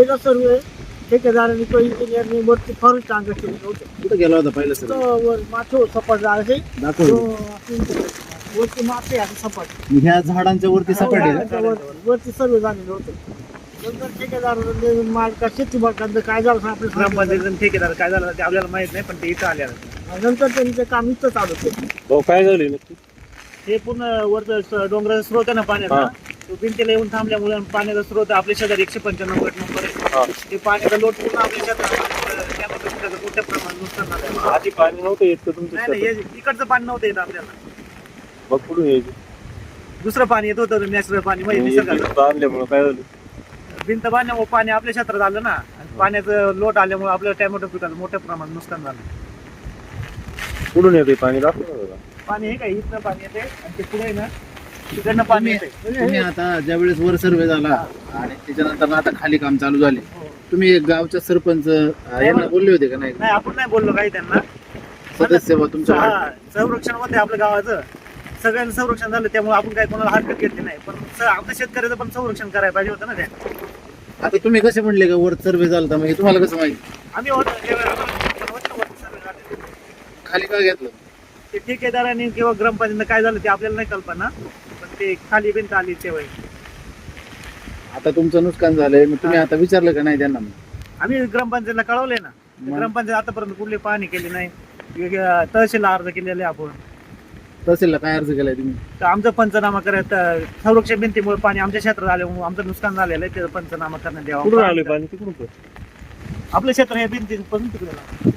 पहिला सर्वे ठेकेदारांनी किंवा इंजिनियरनी वरती फॉरेस्ट अंग केलं नव्हतं. कुठं गेला होता पहिलं सर? वर माथो सपाट जायचे दाखव. वरती माथे आहे सपाट. ह्या झाडांच्या वरती सपाट आहे का? वरती सर्वे झालेलं होतं. नंतर ठेकेदारांनी मालका शेती मालकांचं काय झालं आपल्या ग्रामपंचायत ठेकेदार काय झालं ते आपल्याला माहित नाही, पण ते इथं आले नंतर त्यांनी ते काम इथं चालू केलं. भाऊ काय झाले नक्की? हे पूर्ण वरचं डोंगराचा स्रोत आहे ना पाण्याचा, तो भिंतीला येऊन थांबल्यामुळे पाण्याचा स्रोत आपल्या शेजारी 195 नंबर आहे. ते पाण्याचा लोट पूर्ण आपल्या शेतात मोठ्या प्रमाणात नुकसान झालं. आधी पाणी नव्हतं येत का तुमचं नाही शेतात? हे इकडचं पाणी नव्हतं येत आपल्याला, मग कुठून यायचं? दुसरं पाणी येत होतं नॅचरल पाणी म्हणजे निसर्गाचं. बांधल्यामुळे काय झालं? भिंत बांधल्यामुळे पाणी आपल्या क्षेत्रात आलं ना, आणि पाण्याचं लोट आल्यामुळे आपल्या टॅमॅटो पिकाचं मोठ्या प्रमाणात नुकसान झालं. कुठून येते पाणी? दाखव ना जरा. पाणी हे काय इथनं पाणी येते आणि ते पुढे ना तिकडनं पाणी येते. तुम्ही आता ज्या वेळेस वर सर्वे झाला आणि त्याच्यानंतर आता खाली काम चालू झाले, तुम्ही गावच्या सरपंच यांना बोलले होते का नाही? नाही आपण नाही बोललो काही त्यांना. सदस्य वा तुमच्या हा, संरक्षण होते आपल्या गावाचं, सगळ्यांचं संरक्षण झालं, त्यामुळे आपण काही कोणाला हरकत घेतली नाही. पण आपल्या शेतकऱ्याचं पण संरक्षण करायला पाहिजे होतं ना ते. आता तुम्ही कसे म्हणले का वर सर्वे झाला, मग हे तुम्हाला कसं माहिती? आम्ही होतो ज्यावेळेला पण होतं वरती सर्वे झालेले. खाली का घेतलं? ते ठेकेदारांनी किंवा ग्रामपंचायतीनं काय झालं ते आपल्याला नाही कल्पना, पण ते खाली भिंत आली तेव्हा आता तुमचं नुकसान झालंय, मग तुम्ही आता विचारलं का नाही त्यांना? आम्ही ग्रामपंचायतीला कळवलंय ना. ग्रामपंचायत आतापर्यंत कुठली पाहणी केली नाही. तहसीलला अर्ज केलेले आपण. तहसीलला काय अर्ज केलाय तुम्ही? तर आमचा पंचनामा करत संरक्षण भिंतीमुळे पाणी आमच्या क्षेत्रात आल्यामुळे आमचं नुकसान झालेलं आहे, त्याचा पंचनामा करण्यात कुठून आले यावा. पाणी? तिकडून आपलं क्षेत्र हे भिंतीपासून तिकडे